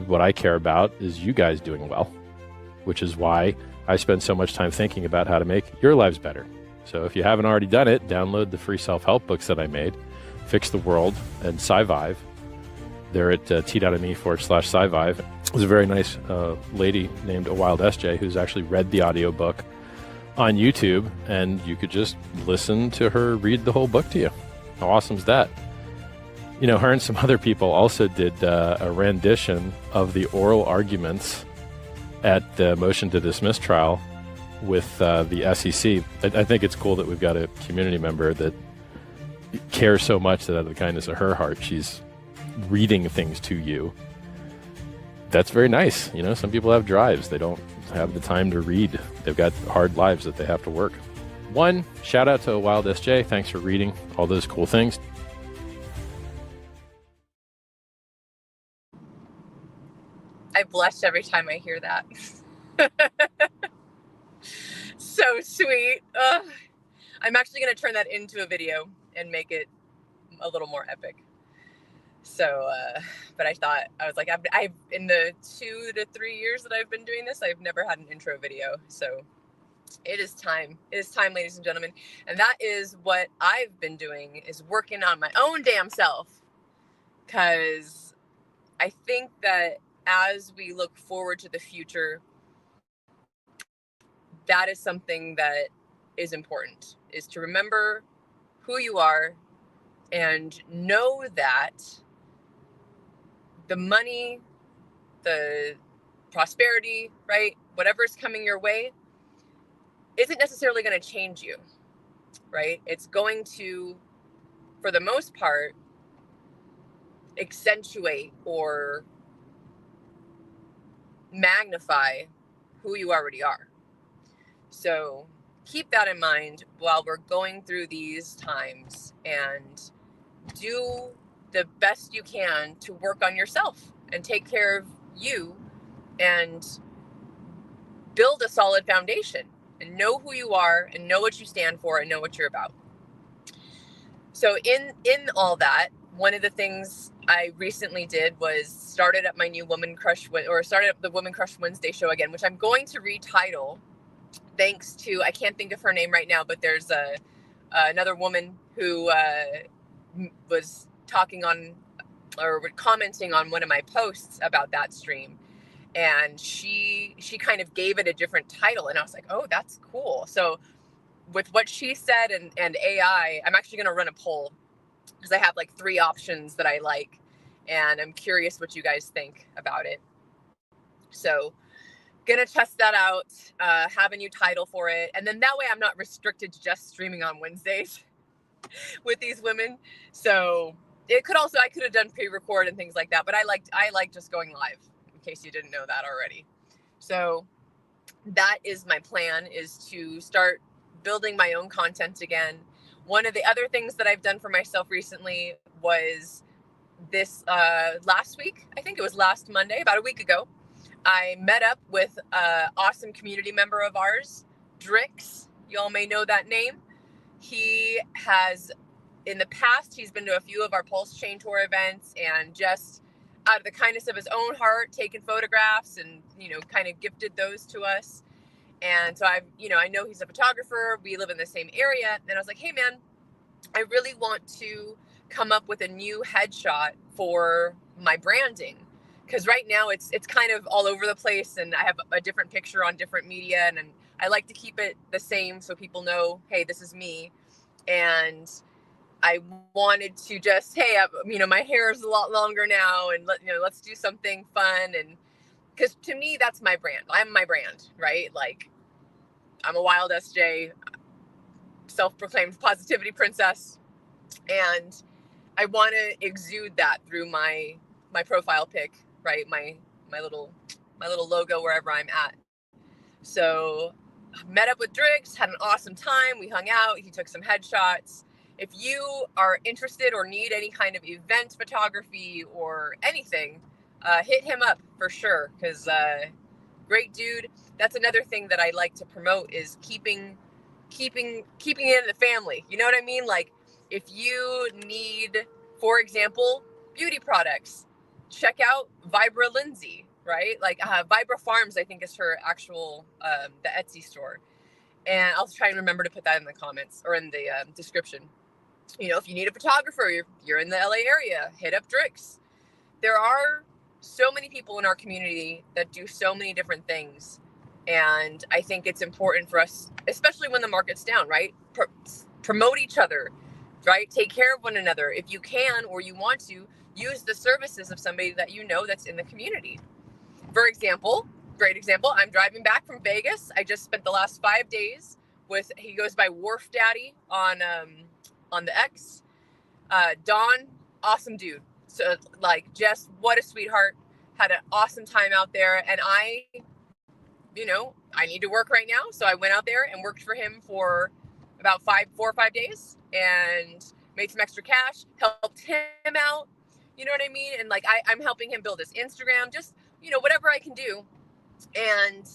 what I care about is you guys doing well, which is why I spend so much time thinking about how to make your lives better. So if you haven't already done it, download the free self-help books that I made, Fix the World and SciVive. They're at t.me/SciVive. There's a very nice lady named A Wild SJ who's actually read the audiobook on YouTube, and you could just listen to her read the whole book to you. How awesome is that? You know, her and some other people also did a rendition of the oral arguments at the motion to dismiss trial with the SEC. I think it's cool that we've got a community member that cares so much that out of the kindness of her heart, she's reading things to you. That's very nice. You know, some people have drives. They don't have the time to read. They've got hard lives that they have to work. One, shout out to A Wild SJ. Thanks for reading all those cool things. I blush every time I hear that. So sweet. I'm actually going to turn that into a video and make it a little more epic. So, but I was like, I've in the 2 to 3 years that I've been doing this, I've never had an intro video. So it is time. It is time, ladies and gentlemen. And that is what I've been doing, is working on my own damn self. Because I think that as we look forward to the future, that is something that is important, is to remember who you are and know that the money, the prosperity, right, whatever's coming your way isn't necessarily going to change you, right? It's going to, for the most part, accentuate or magnify who you already are. So keep that in mind while we're going through these times, and do the best you can to work on yourself and take care of you and build a solid foundation and know who you are and know what you stand for and know what you're about. So in all that, one of the things I recently did was started up my new started up the Woman Crush Wednesday show again, which I'm going to retitle, thanks to, I can't think of her name right now, but there's another woman who was talking on or commenting on one of my posts about that stream, and she kind of gave it a different title, and I was like, oh, that's cool. So with what she said and AI, I'm actually going to run a poll, because I have like 3 options that I like, and I'm curious what you guys think about it. So gonna test that out, have a new title for it, and then that way I'm not restricted to just streaming on Wednesdays with these women. So I could have done pre-record and things like that, but I like just going live, in case you didn't know that already. So that is my plan, is to start building my own content again. One of the other things that I've done for myself recently was this last week, I think it was last Monday, about a week ago, I met up with an awesome community member of ours, Drix. You all may know that name. He has, in the past, he's been to a few of our Pulse Chain Tour events, and just out of the kindness of his own heart, taken photographs and, kind of gifted those to us. And so I know he's a photographer. We live in the same area. And I was like, hey, man, I really want to come up with a new headshot for my branding. Because right now it's kind of all over the place, and I have a different picture on different media, and I like to keep it the same so people know, hey, this is me. And I wanted to just, hey, my hair is a lot longer now, and let's do something fun. And because to me, that's my brand. I'm my brand, right? Like, I'm a Wild SJ, self-proclaimed positivity princess, and I want to exude that through my profile pic, right? My little logo wherever I'm at. So met up with Drix, had an awesome time. We hung out. He took some headshots. If you are interested or need any kind of event photography or anything, hit him up for sure, because great dude. That's another thing that I like to promote, is keeping it in the family. You know what I mean? Like, if you need, for example, beauty products, check out Vibra Lindsay, right? Like Vibra Farms, I think is her actual, the Etsy store. And I'll try and remember to put that in the comments or in the description. You know, if you need a photographer, you're in the LA area, hit up Drix. There are so many people in our community that do so many different things. And I think it's important for us, especially when the market's down, right? Promote each other, right? Take care of one another. If you can or you want to, use the services of somebody that you know that's in the community. For example, great example, I'm driving back from Vegas. I just spent the last 5 days with, he goes by Wharf Daddy on the X. Don, awesome dude. So like, just what a sweetheart. Had an awesome time out there. And I need to work right now. So I went out there and worked for him for about 4 or 5 days and made some extra cash, helped him out. You know what I mean? And like, I'm helping him build his Instagram, just, whatever I can do. And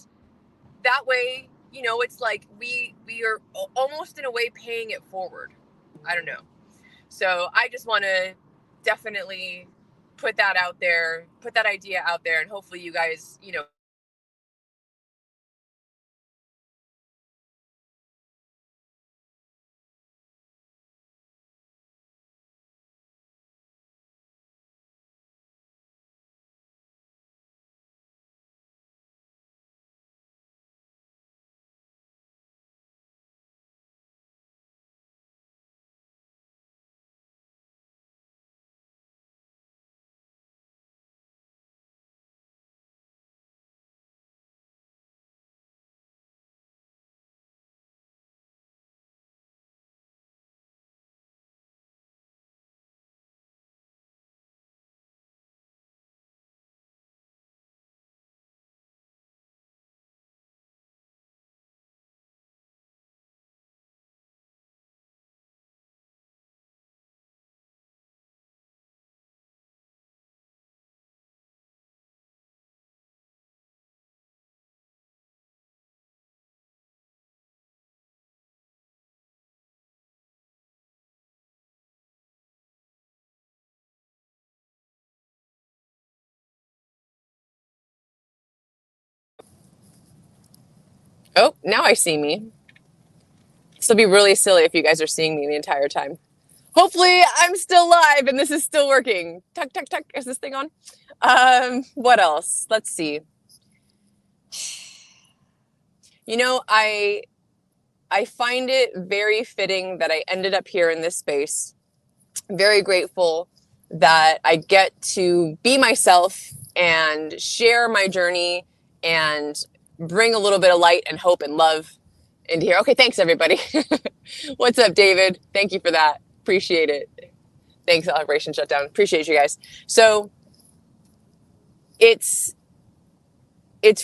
that way, it's like we are almost in a way paying it forward. I don't know. So I just want to definitely put that out there, put that idea out there. And hopefully you guys, oh, now I see me. This will be really silly if you guys are seeing me the entire time. Hopefully I'm still live and this is still working. Tuck, tuck, tuck. Is this thing on? What else? Let's see. I find it very fitting that I ended up here in this space. Very grateful that I get to be myself and share my journey and bring a little bit of light and hope and love into here. Okay, thanks everybody. What's up, David? Thank you for that. Appreciate it. Thanks, Operation Shutdown. Appreciate you guys. So it's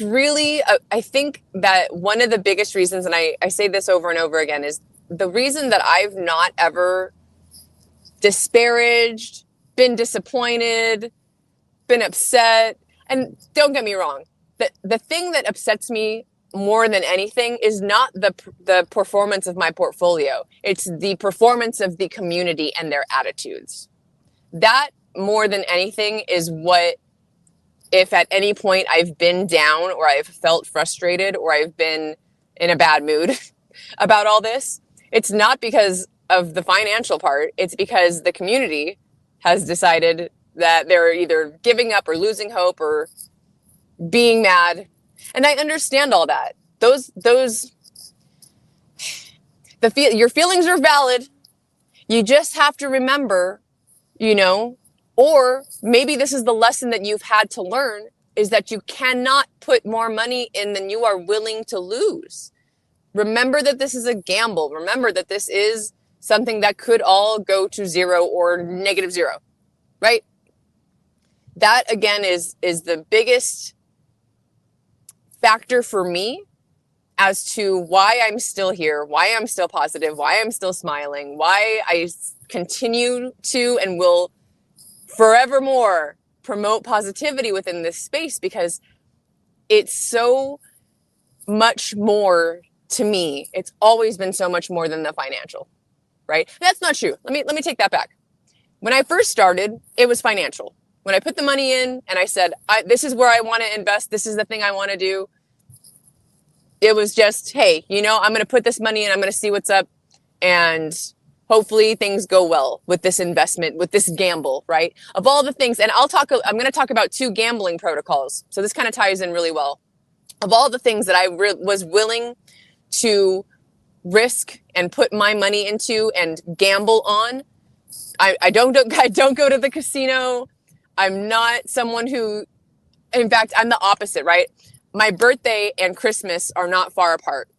really, I think that one of the biggest reasons, and I say this over and over again, is the reason that I've not ever disparaged, been disappointed, been upset. And don't get me wrong, the thing that upsets me more than anything is not the performance of my portfolio. It's the performance of the community and their attitudes. That more than anything is what, if at any point I've been down or I've felt frustrated or I've been in a bad mood about all this, it's not because of the financial part. It's because the community has decided that they're either giving up or losing hope or being mad. And I understand all that. Your feelings are valid. You just have to remember, or maybe this is the lesson that you've had to learn, is that you cannot put more money in than you are willing to lose. Remember that this is a gamble. Remember that this is something that could all go to zero or -0, right? That again is the biggest factor for me as to why I'm still here, why I'm still positive, why I'm still smiling, why I continue to and will forevermore promote positivity within this space, because it's so much more to me. It's always been so much more than the financial, right? That's not true. Let me take that back. When I first started, it was financial. when I put the money in and I said, this is where I want to invest, this is the thing I want to do, it was just, hey, I'm going to put this money in, I'm going to see what's up, and hopefully things go well with this investment, with this gamble, right? Of all the things, and I'm going to talk about 2 gambling protocols. So this kind of ties in really well. Of all the things that I was willing to risk and put my money into and gamble on, I don't go to the casino. I'm not someone who, in fact, I'm the opposite, right? My birthday and Christmas are not far apart.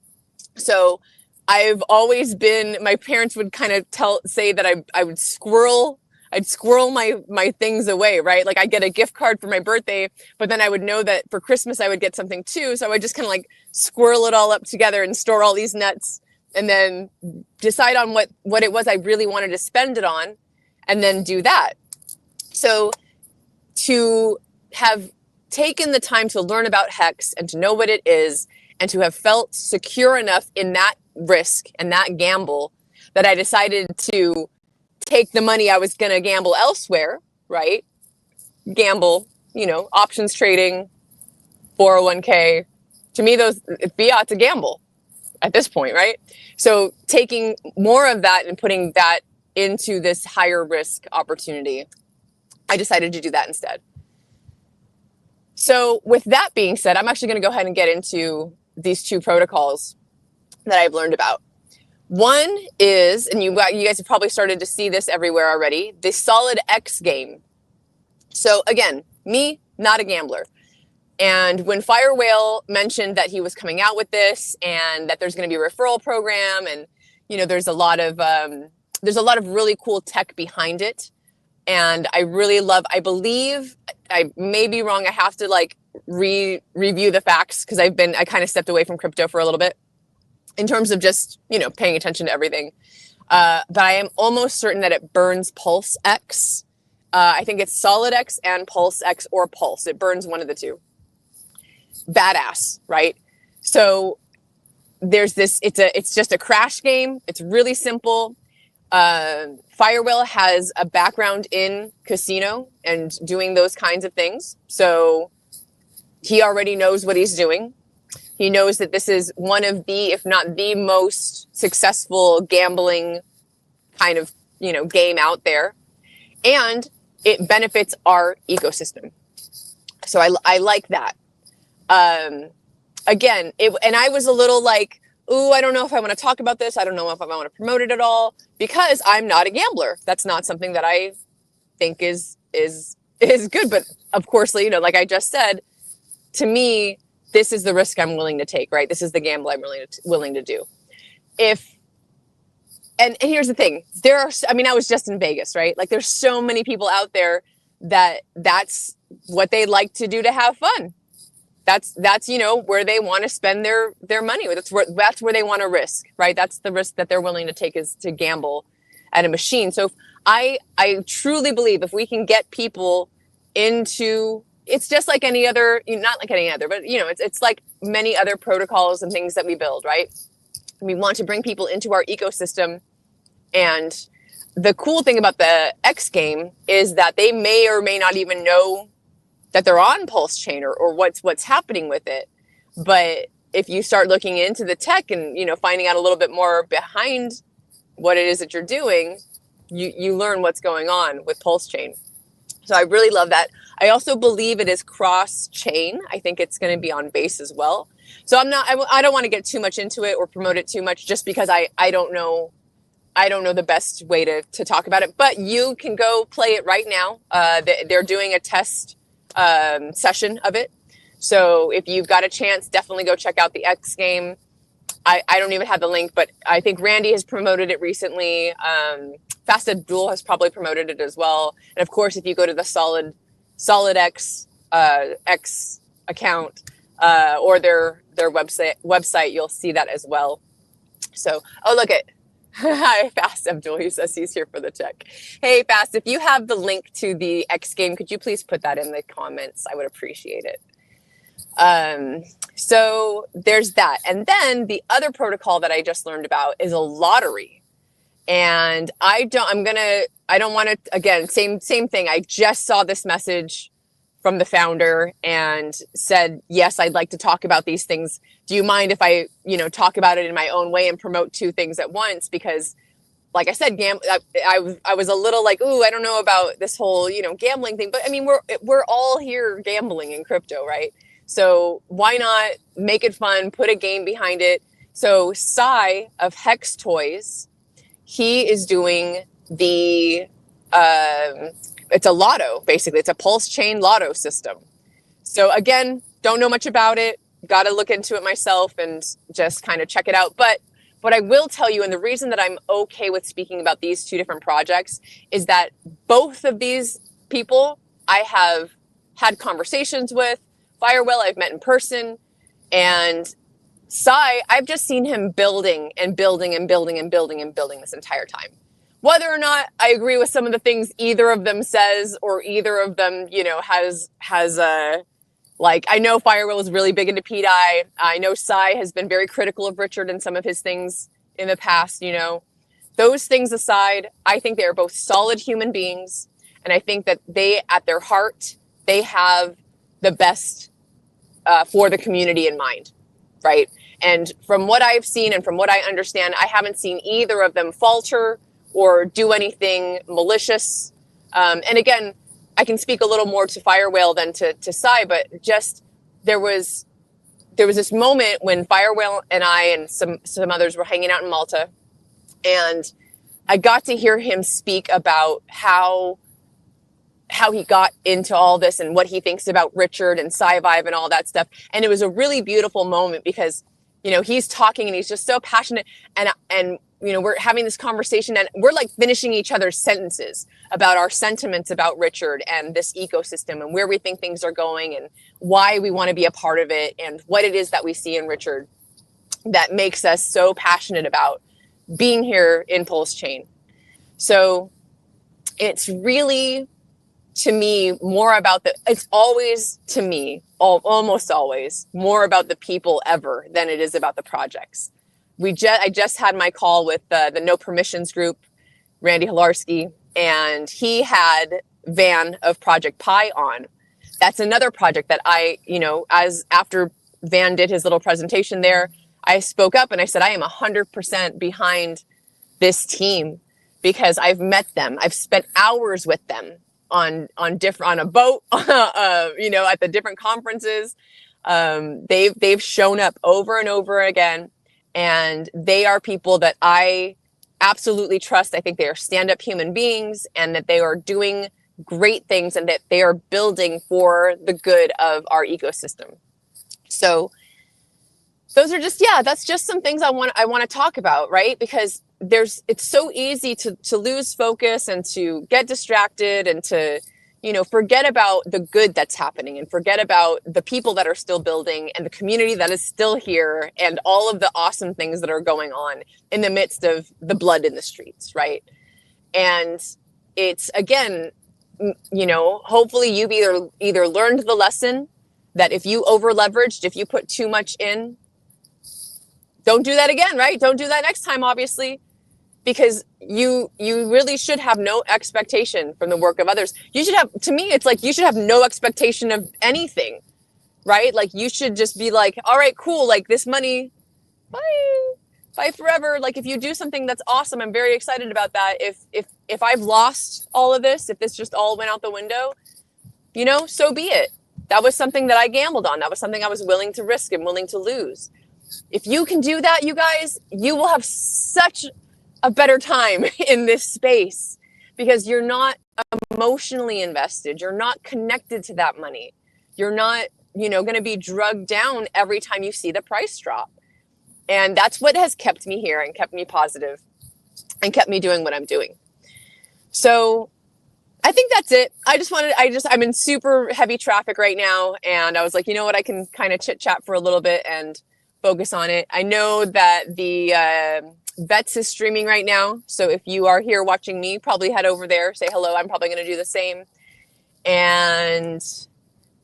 So I've always been, my parents would kind of say that I'd squirrel my things away, right? Like I get a gift card for my birthday, but then I would know that for Christmas I would get something too. So I would just kind of like squirrel it all up together and store all these nuts and then decide on what it was I really wanted to spend it on and then do that. So to have taken the time to learn about Hex and to know what it is and to have felt secure enough in that risk and that gamble that I decided to take the money I was going to gamble elsewhere, right? Gamble, options trading, 401k. To me, fiat's a gamble at this point, right? So taking more of that and putting that into this higher risk opportunity, I decided to do that instead. So with that being said, I'm actually going to go ahead and get into these 2 protocols that I've learned about. One is, and you guys have probably started to see this everywhere already, the Solid X game. So again, me, not a gambler. And when Fire Whale mentioned that he was coming out with this and that there's going to be a referral program and, there's a lot of really cool tech behind it. And I believe, I may be wrong, I have to review the facts because I kind of stepped away from crypto for a little bit in terms of just, paying attention to everything. But I am almost certain that it burns Pulse X. I think it's Solid X and Pulse X or Pulse. It burns one of the 2. Badass, right? So there's this, it's just a crash game. It's really simple. Fire Whale has a background in casino and doing those kinds of things. So he already knows what he's doing. He knows that this is one of the, if not the most successful gambling kind of, game out there. And it benefits our ecosystem. So I like that. Again, and I was a little like, ooh, I don't know if I want to talk about this. I don't know if I want to promote it at all because I'm not a gambler. That's not something that I think is good. But of course, like I just said, to me, this is the risk I'm willing to take, right? This is the gamble I'm willing to do. And here's the thing, I was just in Vegas, right? Like there's so many people out there that's what they like to do to have fun. That's where they want to spend their money. That's where they want to risk, right? That's the risk that they're willing to take, is to gamble at a machine. So I truly believe if we can get people into, it's just like any other, not like any other, but it's like many other protocols and things that we build, right? We want to bring people into our ecosystem. And the cool thing about the X game is that they may or may not even know that they're on Pulse Chain or what's happening with it. But if you start looking into the tech and, finding out a little bit more behind what it is that you're doing, you learn what's going on with Pulse Chain. So I really love that. I also believe it is cross chain. I think it's going to be on Base as well. So I don't want to get too much into it or promote it too much just because I don't know the best way to talk about it, but you can go play it right now. They're doing a test session of it. So if you've got a chance, definitely go check out the X game. I don't even have the link, but I think Randy has promoted it recently. Fast Abdul has probably promoted it as well. And of course, if you go to the Solid X X account or their website, you'll see that as well. So, look at, hi, Fast Abdul. He says he's here for the check. Hey, Fast, if you have the link to the X game, could you please put that in the comments? I would appreciate it. So there's that. And then the other protocol that I just learned about is a lottery. And I don't want to, again, same thing. I just saw this message from the founder and said, yes, I'd like to talk about these things. Do you mind if I, talk about it in my own way and promote two things at once? Because like I said, I was a little like, ooh, I don't know about this whole, gambling thing. But I mean, we're all here gambling in crypto, right? So why not make it fun, put a game behind it? So Sai of Hex Toys, he is doing the, it's a lotto, basically. It's a pulse chain lotto system. So again, don't know much about it. Got to look into it myself and just kind of check it out. But what I will tell you, and the reason that I'm okay with speaking about these two different projects, is that both of these people I have had conversations with. Firewell, I've met in person. And Sai, I've just seen him building and building and building and building and building this entire time. Whether or not I agree with some of the things either of them says, or either of them, has like, I know Firewell is really big into PDI. I know Sai has been very critical of Richard and some of his things in the past, Those things aside, I think they are both solid human beings. And I think that they, at their heart, they have the best for the community in mind, right? And from what I've seen and from what I understand, I haven't seen either of them falter or do anything malicious. And again, I can speak a little more to Firewhale than to Sai, but just there was this moment when Firewhale and I and some others were hanging out in Malta, and I got to hear him speak about how he got into all this and what he thinks about Richard and Sci-Vive and all that stuff. And it was a really beautiful moment because, he's talking and he's just so passionate, and we're having this conversation and we're like finishing each other's sentences about our sentiments about Richard and this ecosystem and where we think things are going and why we want to be a part of it and what it is that we see in Richard that makes us so passionate about being here in Pulse Chain. So it's really, to me, more about it's always, to me, almost always more about the people ever than it is about the projects. I just had my call with the No Permissions group, Randy Hilarski, and he had Van of Project Pi on. That's another project that I, after Van did his little presentation there, I spoke up and I said, I am 100% behind this team because I've met them. I've spent hours with them on a boat, at the different conferences. They've shown up over and over again. And they are people that I absolutely trust. I think they are stand-up human beings and that they are doing great things and that they are building for the good of our ecosystem. So those are just, that's just some things I want to talk about, right? Because it's so easy to lose focus and to get distracted and to, forget about the good that's happening and forget about the people that are still building and the community that is still here and all of the awesome things that are going on in the midst of the blood in the streets, right? And it's, again, hopefully you've either learned the lesson that if you over leveraged, if you put too much in, don't do that again, right? Don't do that next time, obviously. Because you really should have no expectation from the work of others. You should have, to me, it's like you should have no expectation of anything, right? Like you should just be like, all right, cool. Like this money, bye forever. Like if you do something that's awesome, I'm very excited about that. If I've lost all of this, if this just all went out the window, so be it. That was something that I gambled on. That was something I was willing to risk and willing to lose. If you can do that, you guys, you will have such a better time in this space because you're not emotionally invested. You're not connected to that money. You're not, going to be drugged down every time you see the price drop. And that's what has kept me here and kept me positive and kept me doing what I'm doing. So I think that's it. I'm in super heavy traffic right now. And I was like, you know what? I can kind of chit chat for a little bit and focus on it. I know that the, Vets is streaming right now. So if you are here watching me, probably head over there, say hello. I'm probably going to do the same. And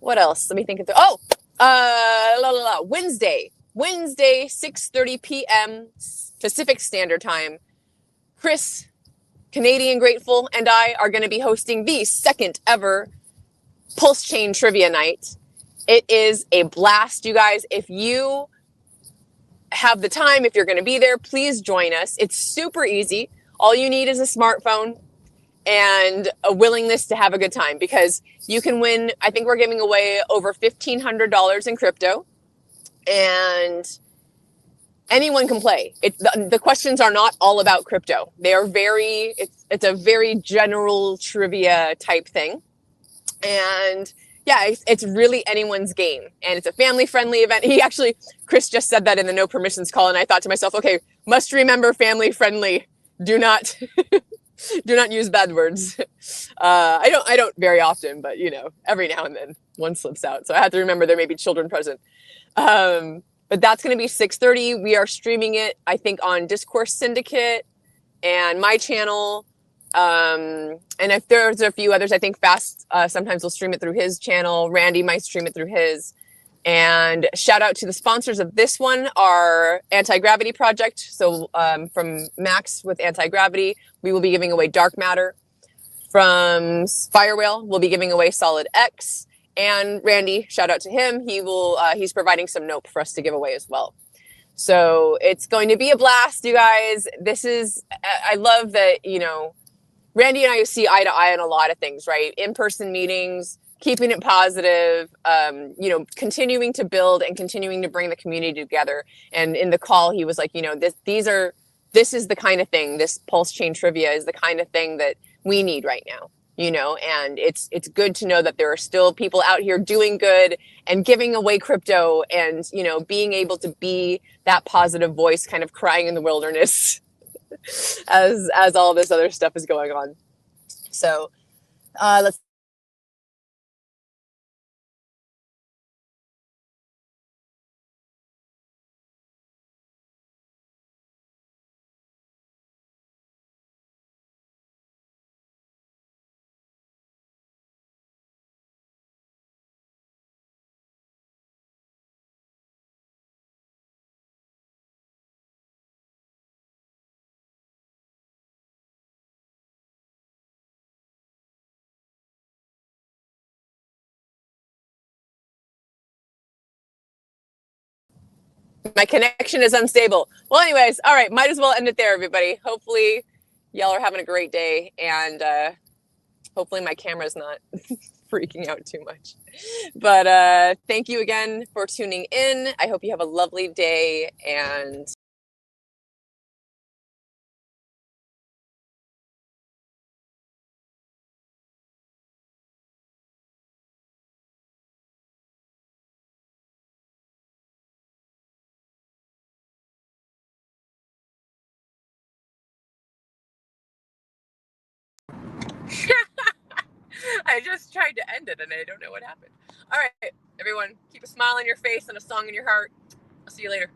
what else? Let me think of Wednesday, 6:30 p.m. Pacific Standard Time. Chris, Canadian Grateful, and I are going to be hosting the second ever Pulse Chain Trivia Night. It is a blast, you guys. If you have the time, if you're going to be there, please join us. It's super easy. All you need is a smartphone and a willingness to have a good time, because you can win. I think we're giving away over $1,500 in crypto, and anyone can play. The questions are not all about crypto. They are it's a very general trivia type thing. And yeah, it's really anyone's game, and it's a family friendly event. Chris just said that in the no permissions call, and I thought to myself, okay, must remember family friendly. Do not do not use bad words. I don't very often, but every now and then one slips out. So I have to remember there may be children present. But that's going to be 6:30. We are streaming it, I think, on Discourse Syndicate and my channel. And if there's a few others, I think Fast sometimes will stream it through his channel. Randy might stream it through his. And shout out to the sponsors of this one, our Anti-Gravity Project. So from Max with Anti-Gravity, we will be giving away Dark Matter. From Firewhale, we'll be giving away Solid X. And Randy, shout out to him. He's providing some Nope for us to give away as well. So it's going to be a blast, you guys. I love that, Randy and I see eye to eye on a lot of things, right? In-person meetings, keeping it positive, continuing to build and continuing to bring the community together. And in the call, he was like, this is the kind of thing, this Pulse Chain Trivia is the kind of thing that we need right now, and it's good to know that there are still people out here doing good and giving away crypto and, being able to be that positive voice kind of crying in the wilderness as all this other stuff is going on. So let's my connection is unstable. Well, anyways, all right, might as well end it there, everybody. Hopefully y'all are having a great day, and hopefully my camera's not freaking out too much. But thank you again for tuning in. I hope you have a lovely day, and I just tried to end it and I don't know what happened. All right, everyone, keep a smile on your face and a song in your heart. I'll see you later.